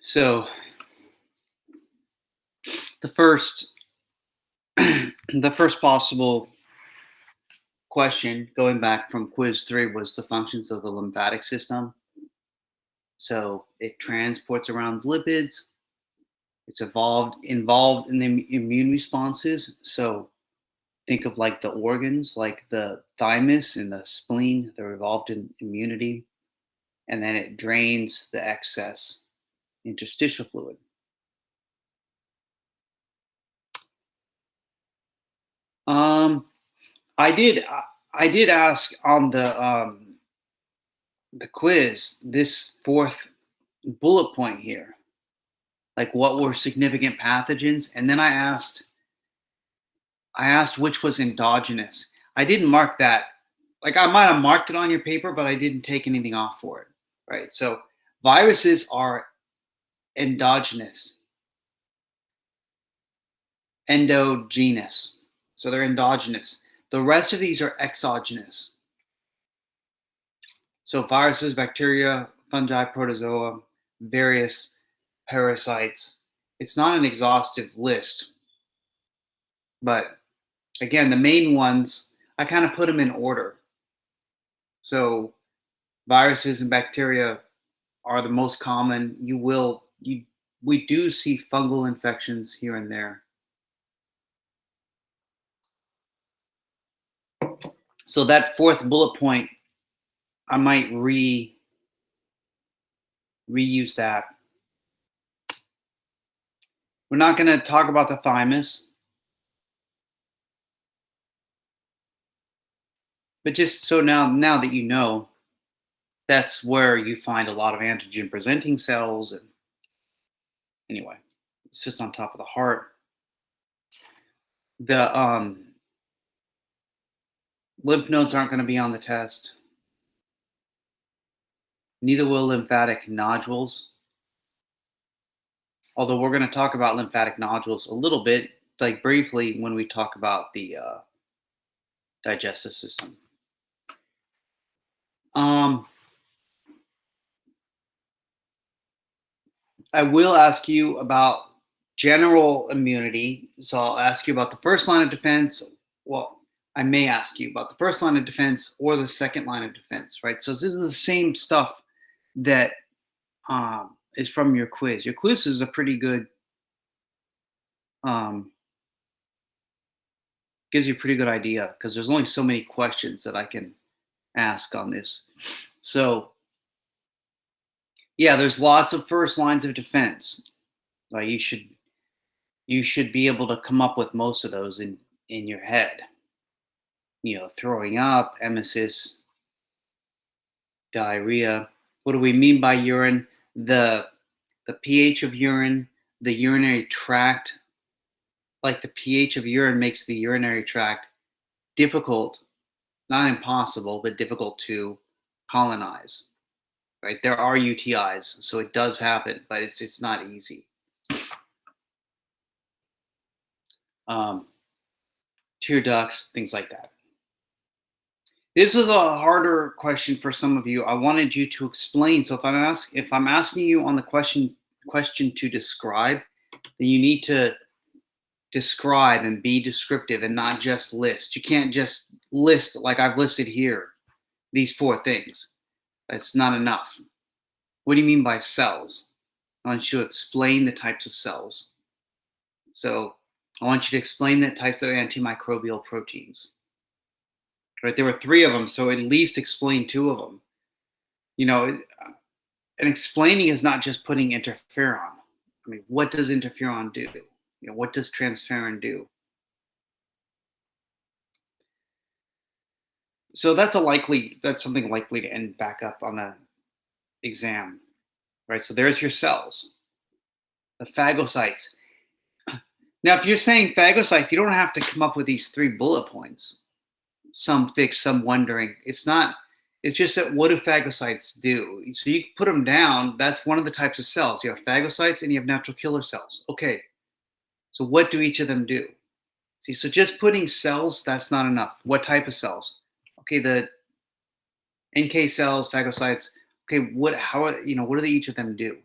So the first the first possible question going back from quiz 3 was the functions of the lymphatic system. So it transports around lipids. It's involved in the immune responses. So think of like the organs, like the thymus and the spleen. They're involved in immunity, and then it drains the excess interstitial fluid. Um, I did ask on the quiz this fourth bullet point here, like what were significant pathogens, and then I asked which was endogenous. I didn't mark that. Like I might have marked it on your paper, but I didn't take anything off for it. Right. So viruses are endogenous, endogenous. So they're endogenous. The rest of these are exogenous. So viruses, bacteria, fungi, protozoa, various parasites. It's not an exhaustive list, but again, the main ones, I kind of put them in order. So viruses and bacteria are the most common. We do see fungal infections here and there. So that fourth bullet point, I might reuse that. We're not going to talk about the thymus, but just so now that you know, that's where you find a lot of antigen presenting cells. And anyway, it sits on top of the heart. The lymph nodes aren't going to be on the test. Neither will lymphatic nodules. Although we're going to talk about lymphatic nodules a little bit, like briefly, when we talk about the digestive system. I will ask you about general immunity. So I'll ask you about the first line of defense. Well, I may ask you about the first line of defense or the second line of defense, right? So this is the same stuff that is from your quiz. Your quiz is a pretty good, gives you a pretty good idea because there's only so many questions that I can ask on this. So yeah, there's lots of first lines of defense. You should be able to come up with most of those in your head. Throwing up, emesis, diarrhea. What do we mean by urine? The pH of urine, the urinary tract. Like the pH of urine makes the urinary tract difficult, not impossible, but difficult to colonize. Right? There are UTIs, so it does happen, but it's not easy. Tear ducts, things like that. This was a harder question for some of you. I wanted you to explain. So if I'm asking you on the question to describe, then you need to describe and be descriptive and not just list. You can't just list like I've listed here, these 4 things. That's not enough. What do you mean by cells? I want you to explain the types of cells. So I want you to explain the types of antimicrobial proteins. Right, there were 3 of them, so at least explain 2 of them. And explaining is not just putting interferon. I mean, what does interferon do? What does transferrin do? So that's something likely to end back up on the exam, right? So there's your cells, the phagocytes. Now, if you're saying phagocytes, you don't have to come up with these 3 bullet points. Some fixed, some wondering. It's just that what do phagocytes do? So you put them down. That's one of the types of cells. You have phagocytes and you have natural killer cells. Okay. So what do each of them do? See, so just putting cells, that's not enough. What type of cells? Okay, the NK cells, phagocytes. Okay, what do they each of them do?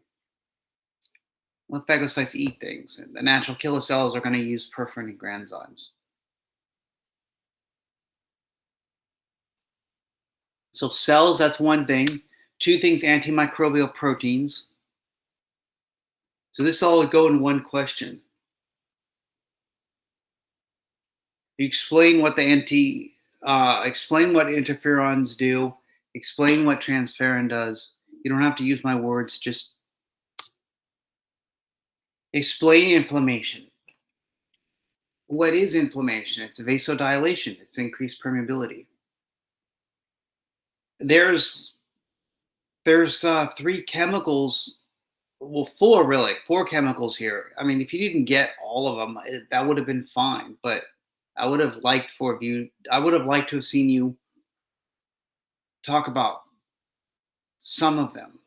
Lymphagocytes eat things, and the natural killer cells are going to use perforin and granzymes. So cells, that's one thing. Two things, antimicrobial proteins. So this all would go in one question. You explain what explain what interferons do, explain what transferrin does. You don't have to use my words, just explain inflammation. What is inflammation? It's vasodilation, it's increased permeability. There's three chemicals, well, four chemicals here. I mean, if you didn't get all of them, that would have been fine. But I would have liked to have seen you talk about some of them.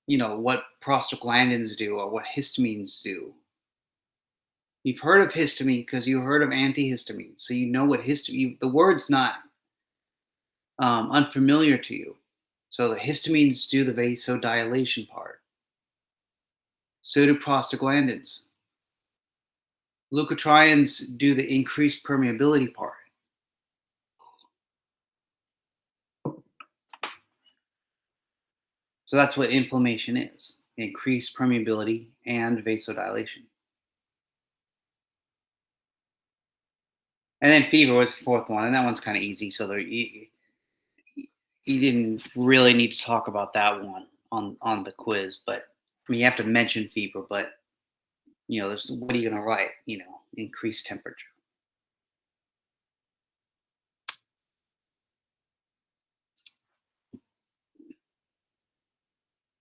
You know, what prostaglandins do or what histamines do. You've heard of histamine because you heard of antihistamine, so you know what histamine. The word's not unfamiliar to you. So the histamines do the vasodilation part. So do prostaglandins. Leukotrienes do the increased permeability part. So that's what inflammation is: increased permeability and vasodilation. And then fever was the fourth one, and that one's kind of easy. So you didn't really need to talk about that one on the quiz, but I mean, you have to mention fever, but you know, what are you going to write? You know, increased temperature.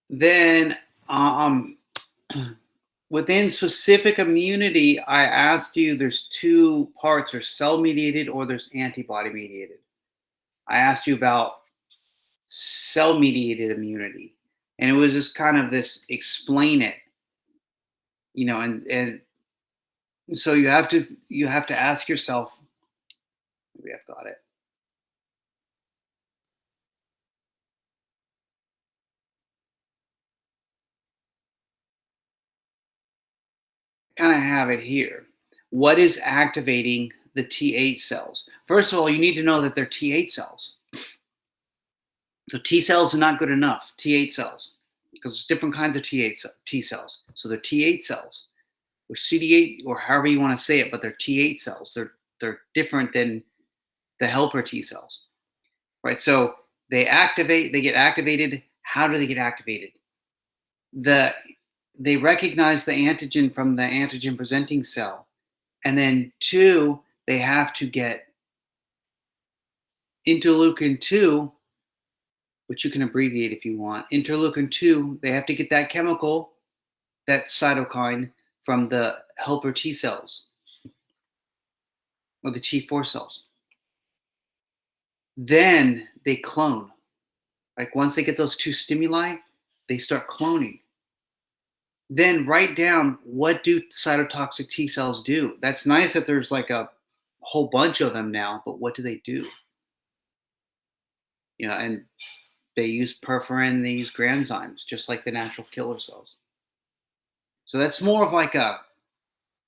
Then, within specific immunity, I asked you there's two parts: there's cell mediated or there's antibody mediated. I asked you about cell mediated immunity, and it was just kind of this explain it, you know, and so you have to ask yourself. Maybe I've got it. Kind of have it here. What is activating the T8 cells? First of all, you need to know that they're T8 cells. So T cells are not good enough. T8 cells, because there's different kinds of T cells. So they're T8 cells, or CD8, or however you want to say it, but they're T8 cells. They're different than the helper T cells, right? So they get activated. How do they get activated? They recognize the antigen from the antigen presenting cell, and then two, they have to get interleukin 2, which you can abbreviate if you want. Interleukin 2, they have to get that chemical, that cytokine, from the helper T cells or the T4 cells. Then they clone. Like once they get those two stimuli, they start cloning. Then write down, what do cytotoxic T cells do? That's nice that there's like a whole bunch of them now, but what do they do? You know, and they use perforin, they use granzymes, just like the natural killer cells. So that's more of like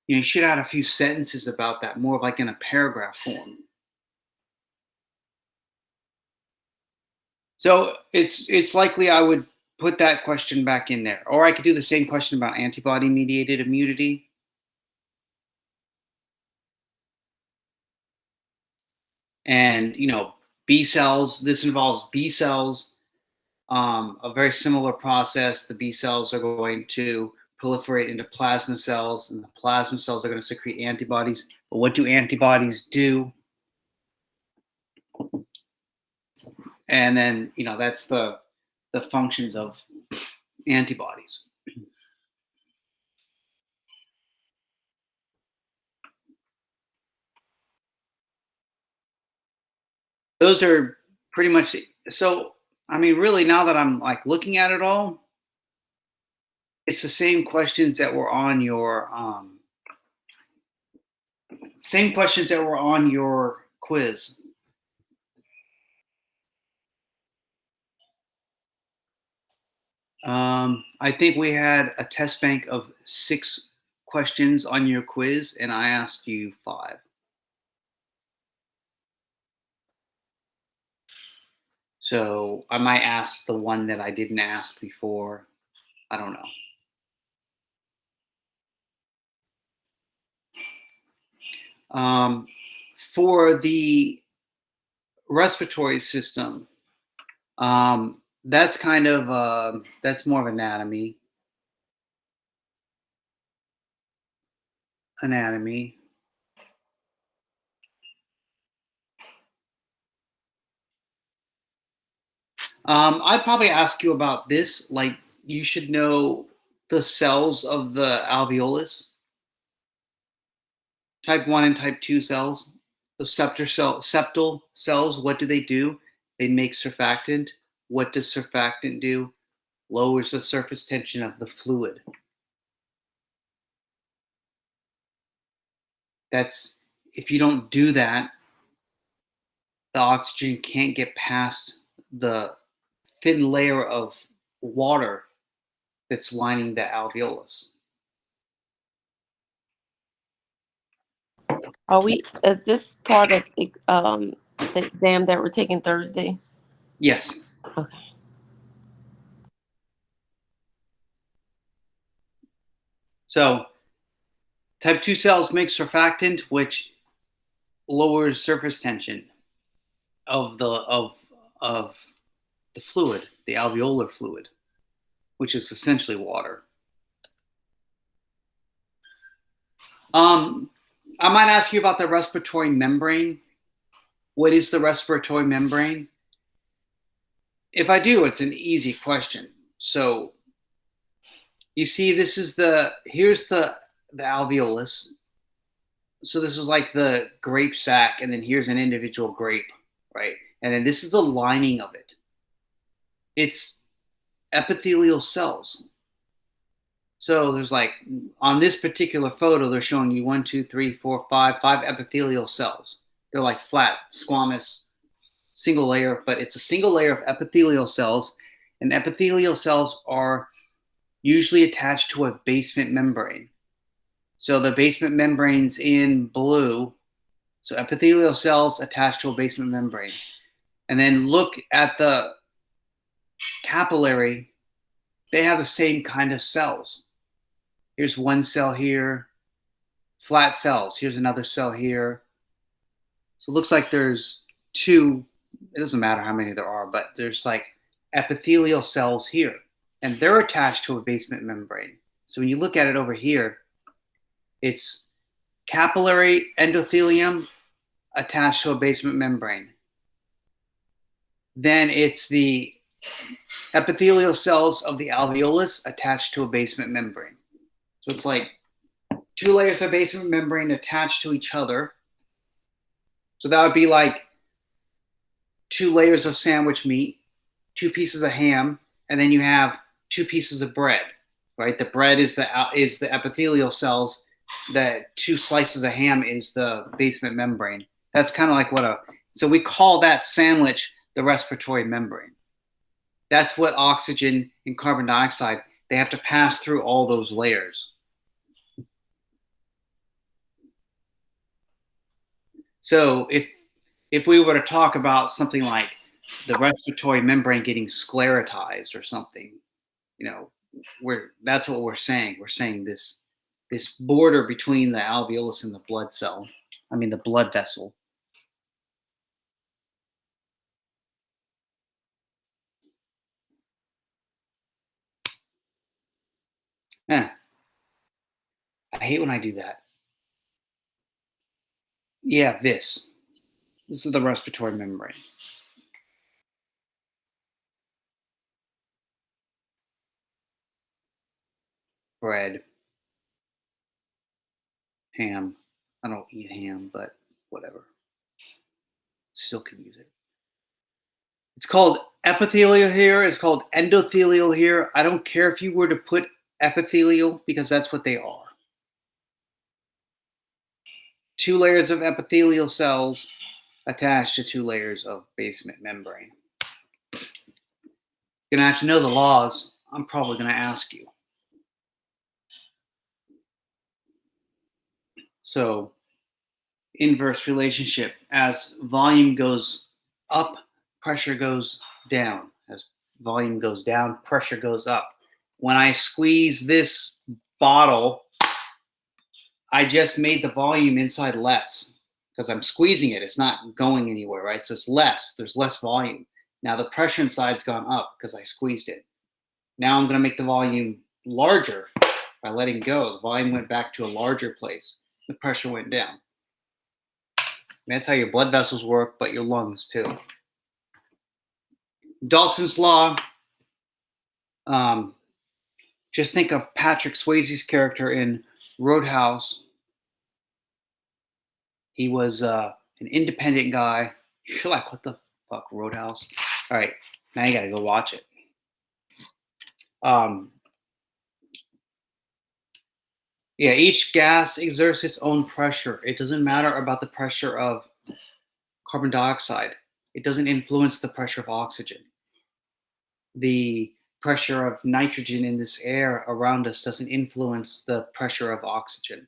you should add a few sentences about that, more of like in a paragraph form. So it's likely I would put that question back in there. Or I could do the same question about antibody-mediated immunity. And, B cells, this involves B cells, a very similar process. The B cells are going to proliferate into plasma cells, and the plasma cells are going to secrete antibodies. But what do antibodies do? And then, that's the functions of antibodies. Those are pretty much so. I mean, really, now that I'm like looking at it all, it's the same questions that were on your quiz. I think we had a test bank of 6 questions on your quiz, and I asked you 5. So I might ask the one that I didn't ask before. I don't know. For the respiratory system, that's kind of that's more of anatomy. Anatomy. I'd probably ask you about this. Like, you should know the cells of the alveolus, type 1 and type 2 cells. The septal cells, what do they do? They make surfactant. What does surfactant do? Lowers the surface tension of the fluid. That's, if you don't do that, the oxygen can't get past the thin layer of water that's lining the alveolus. Is this part of the exam that we're taking Thursday? Yes. Okay. So type 2 cells make surfactant, which lowers surface tension of the fluid, the alveolar fluid, which is essentially water. I might ask you about the respiratory membrane. What is the respiratory membrane? If I do, it's an easy question. So you see, here's the alveolus. So this is like the grape sac, and then here's an individual grape, right? And then this is the lining of it. It's epithelial cells. So there's, like, on this particular photo, they're showing you 1, 2, 3, 4, 5 epithelial cells. They're like flat, squamous, single layer, but it's a single layer of epithelial cells. And epithelial cells are usually attached to a basement membrane. So the basement membrane's in blue. So epithelial cells attached to a basement membrane. And then look at the capillary. They have the same kind of cells. Here's one cell here, flat cells. Here's another cell here. So it looks like there's 2, it doesn't matter how many there are, but there's like epithelial cells here, and they're attached to a basement membrane. So when you look at it over here, it's capillary endothelium attached to a basement membrane. Then it's the epithelial cells of the alveolus attached to a basement membrane. So it's like 2 layers of basement membrane attached to each other. So that would be like 2 layers of sandwich meat, 2 pieces of ham, and then you have 2 pieces of bread, right? The bread is the epithelial cells. The 2 slices of ham is the basement membrane. That's kind of like so we call that sandwich the respiratory membrane. That's what oxygen and carbon dioxide, they have to pass through all those layers. So if we were to talk about something like the respiratory membrane getting sclerotized or something, that's what we're saying. We're saying this border between the alveolus and the the blood vessel. I hate when I do that. Yeah, this is the respiratory membrane. Bread, ham. I don't eat ham, but whatever. Still can use it. It's called epithelial here. It's called endothelial here. I don't care if you were to put epithelial, because that's what they are. 2 layers of epithelial cells attached to 2 layers of basement membrane. You're gonna have to know the laws I'm probably going to ask you. So, inverse relationship. As volume goes up, pressure goes down. As volume goes down, pressure goes up. When I squeeze this bottle, I just made the volume inside less because I'm squeezing it. It's not going anywhere, right? So it's less. There's less volume. Now the pressure inside's gone up because I squeezed it. Now I'm going to make the volume larger by letting go. The volume went back to a larger place. The pressure went down. That's how your blood vessels work, but your lungs too. Dalton's law. Just think of Patrick Swayze's character in Roadhouse. He was an independent guy. You're like, what the fuck, Roadhouse? All right, now you got to go watch it. Yeah, each gas exerts its own pressure. It doesn't matter about the pressure of carbon dioxide. It doesn't influence the pressure of oxygen. The pressure of nitrogen in this air around us doesn't influence the pressure of oxygen.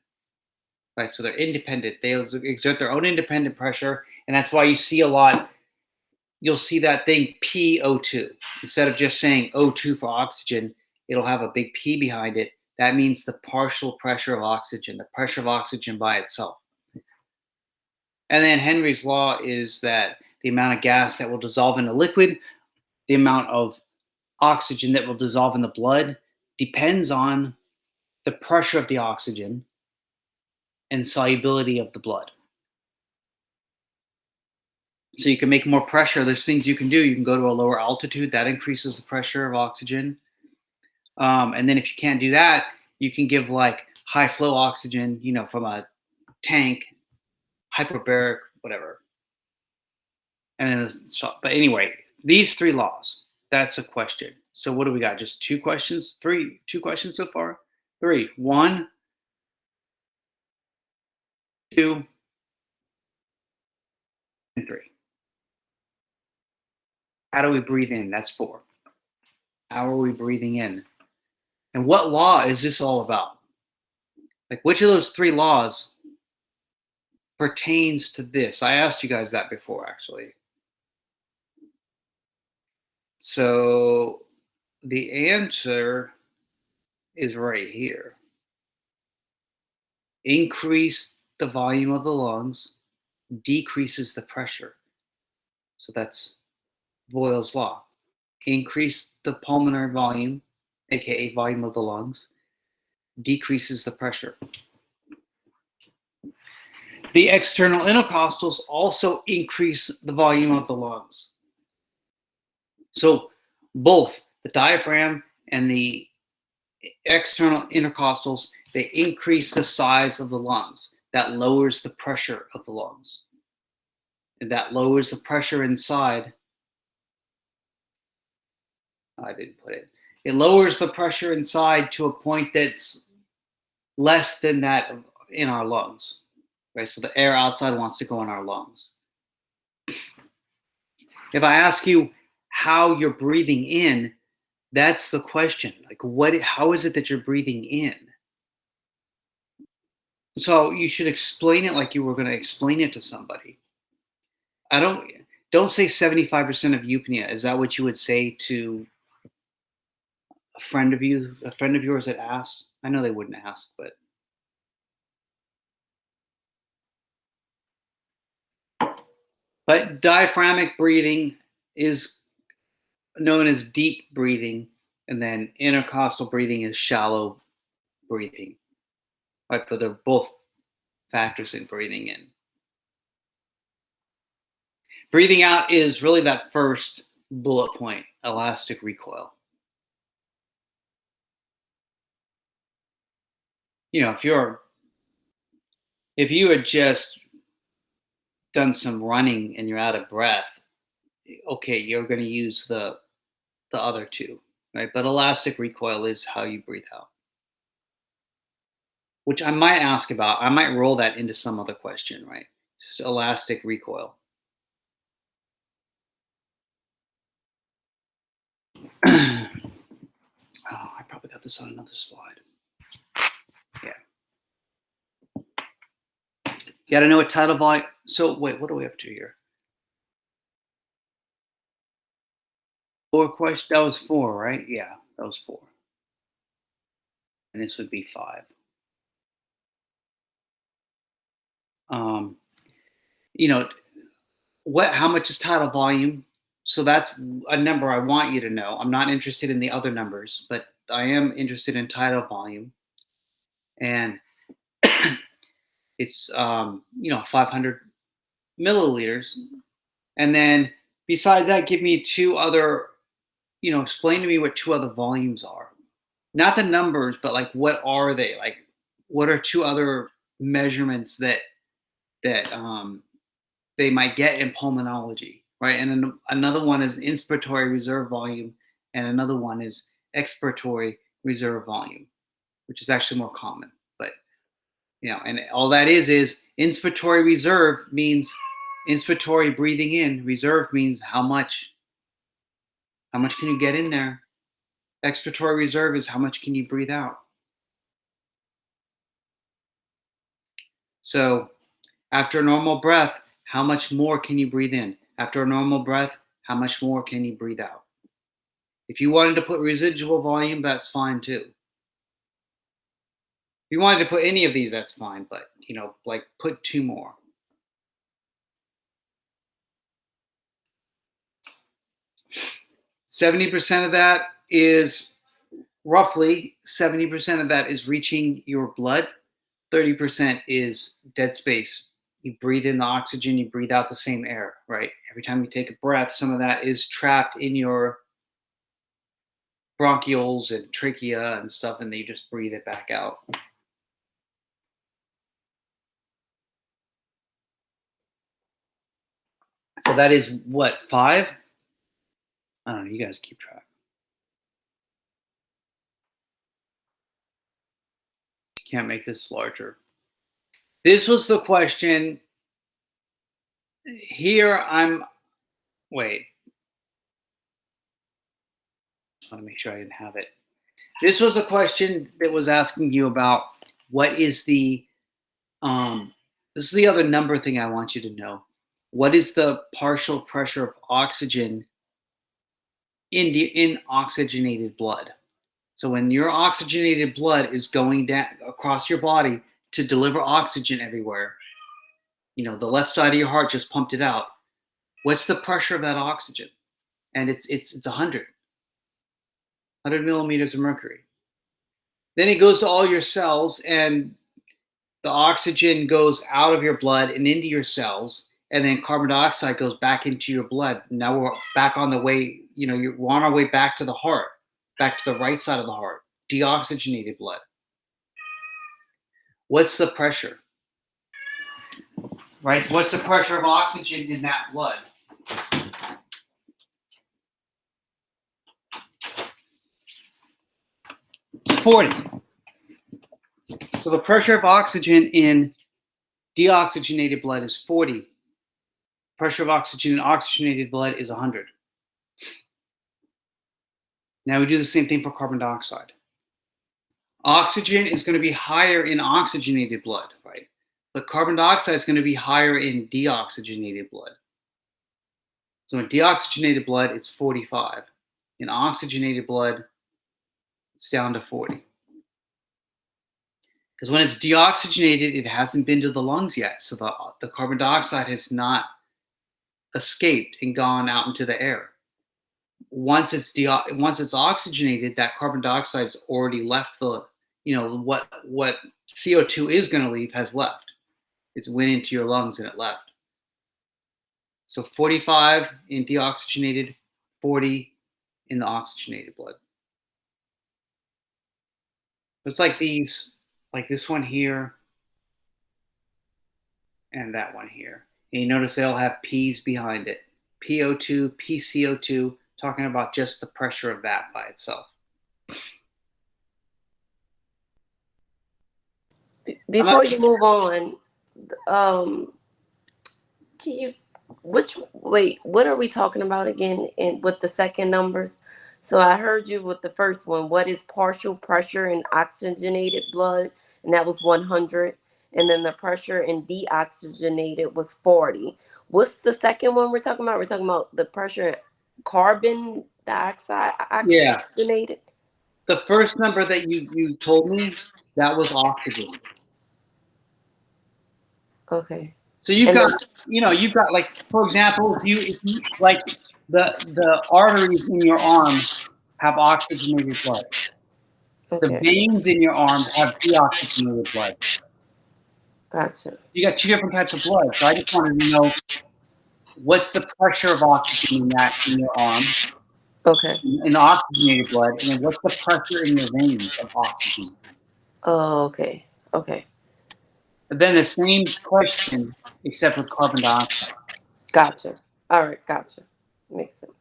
Right? So they're independent. They exert their own independent pressure, and that's why you see a lot. You'll see that thing PO2. Instead of just saying O2 for oxygen, it'll have a big P behind it. That means the partial pressure of oxygen, the pressure of oxygen by itself. And then Henry's law is that the amount of gas that will dissolve in a liquid, the amount of oxygen that will dissolve in the blood depends on the pressure of the oxygen and solubility of the blood. So you can make more pressure. There's things you can do. You can go to a lower altitude. That increases the pressure of oxygen. And then if you can't do that, you can give like high flow oxygen, from a tank, hyperbaric, whatever. And then, but anyway, these three laws, that's a question. So what do we got? Just two questions? Two questions so far? Three. 1, 2, and 3. How do we breathe in? That's 4. How are we breathing in? And what law is this all about? Like, which of those 3 laws pertains to this? I asked you guys that before, actually. So the answer is right here. Increase the volume of the lungs, decreases the pressure. So that's Boyle's law. Increase the pulmonary volume, aka volume of the lungs, decreases the pressure. The external intercostals also increase the volume of the lungs. So both the diaphragm and the external intercostals, they increase the size of the lungs. That lowers the pressure of the lungs. And that lowers the pressure inside. I didn't put it. It lowers the pressure inside to a point that's less than that in our lungs. Right? So the air outside wants to go in our lungs. If I ask you how you're breathing in, that's the question. Like, how is it that you're breathing in? So you should explain it like you were going to explain it to somebody. Don't say 75% of eupnea. Is that what you would say to a friend of yours that asked? I know they wouldn't ask, but diaphragmatic breathing is known as deep breathing, and then intercostal breathing is shallow breathing. Right, but they're both factors in breathing in. Breathing out is really that first bullet point, elastic recoil. If you had just done some running and you're out of breath, okay, you're going to use the other two, right? But elastic recoil is how you breathe out, which I might ask about. I might roll that into some other question, right? Just elastic recoil. this on another slide. Yeah. You got to know what tidal volume. So wait, what are we up to here? 4 questions. That was 4, right? Yeah, that was 4. And this would be 5. You know, how much is tidal volume? So that's a number I want you to know. I'm not interested in the other numbers, but I am interested in tidal volume. And it's 500 milliliters. And then besides that, give me 2 other, explain to me what 2 other volumes are. Not the numbers, but like what are they? Like what are 2 other measurements that they might get in pulmonology, right? And then another one is inspiratory reserve volume, and another one is expiratory reserve volume, which is actually more common. But and all that is inspiratory reserve means inspiratory breathing in. Reserve means how much can you get in there. Expiratory reserve is how much can you breathe out. So after a normal breath, how much more can you breathe in? After a normal breath, how much more can you breathe out? If you wanted to put residual volume, that's fine too. If you wanted to put any of these, that's fine, but like put 2 more. roughly 70% of that is reaching your blood. 30% is dead space. You breathe in the oxygen, you breathe out the same air, right? Every time you take a breath, some of that is trapped in your bronchioles and trachea and stuff, and then you just breathe it back out. So that is what, 5? I don't know, you guys keep track. Can't make this larger. This was the question. Here wait. Just want to make sure I didn't have it. This was a question that was asking you about what is the, this is the other number thing I want you to know. What is the partial pressure of oxygen in oxygenated blood? So when your oxygenated blood is going down across your body to deliver oxygen everywhere, the left side of your heart just pumped it out. What's the pressure of that oxygen? And it's 100 millimeters of mercury. Then it goes to all your cells, and the oxygen goes out of your blood and into your cells, and then carbon dioxide goes back into your blood. Now we're back on the way, we're on our way back to the heart, back to the right side of the heart, deoxygenated blood. What's the pressure? Right? What's the pressure of oxygen in that blood? It's 40. So the pressure of oxygen in deoxygenated blood is 40. Pressure of oxygen in oxygenated blood is 100. Now we do the same thing for carbon dioxide. Oxygen is going to be higher in oxygenated blood, right? But carbon dioxide is going to be higher in deoxygenated blood. So in deoxygenated blood, it's 45. In oxygenated blood, it's down to 40. Because when it's deoxygenated, it hasn't been to the lungs yet. So the carbon dioxide has not escaped and gone out into the air. Once it's oxygenated, that carbon dioxide's already left the, what CO2 is going to leave has left. It went into your lungs and it left. So 45 in deoxygenated, 40 in the oxygenated blood. It's like these, like this one here and that one here. And you notice they all have P's behind it. PO2, PCO2, talking about just the pressure of that by itself. Before you move on, what are we talking about again with the second numbers? So I heard you with the first one. What is partial pressure in oxygenated blood? And that was 100. And then the pressure in deoxygenated was 40. What's the second one we're talking about? We're talking about the pressure in carbon dioxide Yeah. oxygenated. The first number that you told me, that was oxygen. Okay. So you've And got, then, you've got, like, for example, if you like the arteries in your arm have oxygenated blood. The okay. veins in your arm have deoxygenated blood. Gotcha. You got two different types of blood. So I just wanted to know what's the pressure of oxygen in your arm, Okay. in the oxygenated blood, and then what's the pressure in your veins of oxygen. Oh, okay. Okay. But then the same question, except with carbon dioxide. Gotcha. All right. Gotcha. Makes sense.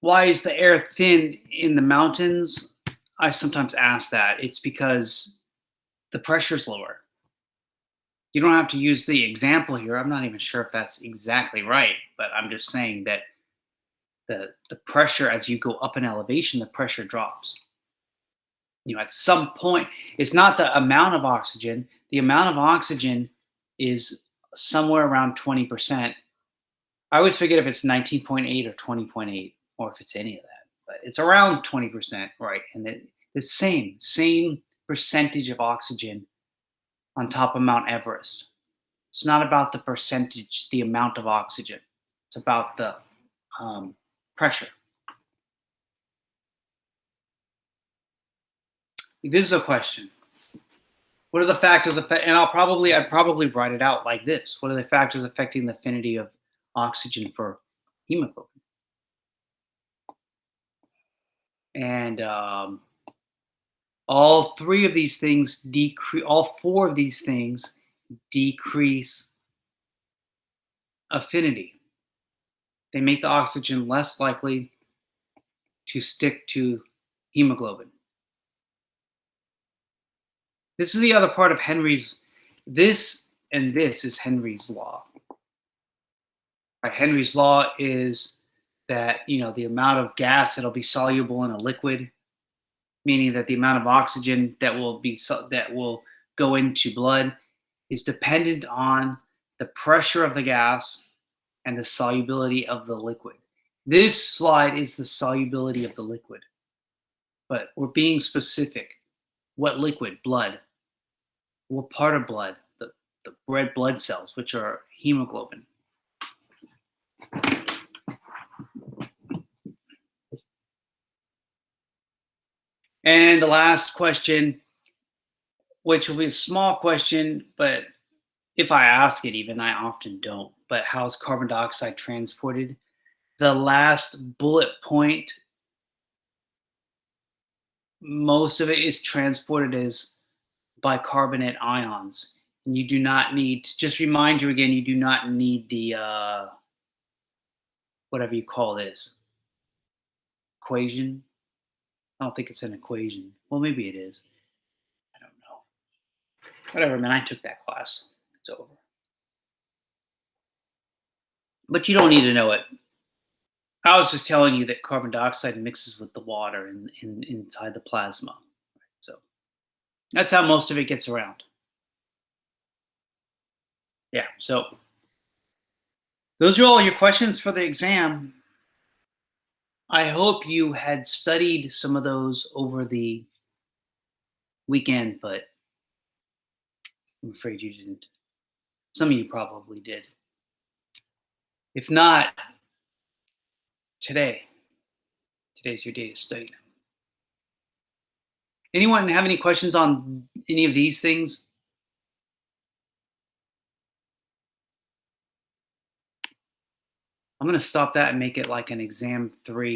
Why is the air thin in the mountains? I sometimes ask that. It's because the pressure's lower. You don't have to use the example here. I'm not even sure if that's exactly right, but I'm just saying that the pressure, as you go up in elevation, the pressure drops. At some point, it's not the amount of oxygen. The amount of oxygen is somewhere around 20%. I always forget if it's 19.8 or 20.8, or if it's any of that, but it's around 20%, right? And the same percentage of oxygen on top of Mount Everest. It's not about the percentage, the amount of oxygen. It's about the pressure. This is a question. What are the factors and I'd probably write it out like this. What are the factors affecting the affinity of oxygen for hemoglobin? And all four of these things decrease affinity. They make the oxygen less likely to stick to hemoglobin. This is the other part of this is Henry's law. Right? Henry's law is that, the amount of gas that'll be soluble in a liquid, meaning that the amount of oxygen that will go into blood, is dependent on the pressure of the gas and the solubility of the liquid. This slide is the solubility of the liquid, but we're being specific. What liquid? Blood. What part of blood? The red blood cells, which are hemoglobin. And the last question, which will be a small question, but if I ask it even, I often don't. But how is carbon dioxide transported? The last bullet point, most of it is transported as bicarbonate ions. And you do not need, to just remind you again, you do not need the, whatever you call this, equation. I don't think it's an equation. Well, maybe it is. I don't know. Whatever, man, I took that class. It's over. But you don't need to know it. I was just telling you that carbon dioxide mixes with the water inside the plasma. So that's how most of it gets around. Yeah, so those are all your questions for the exam. I hope you had studied some of those over the weekend, but I'm afraid you didn't. Some of you probably did. If not, today's your day to study them. Anyone have any questions on any of these things? I'm going to stop that and make it like an exam 3.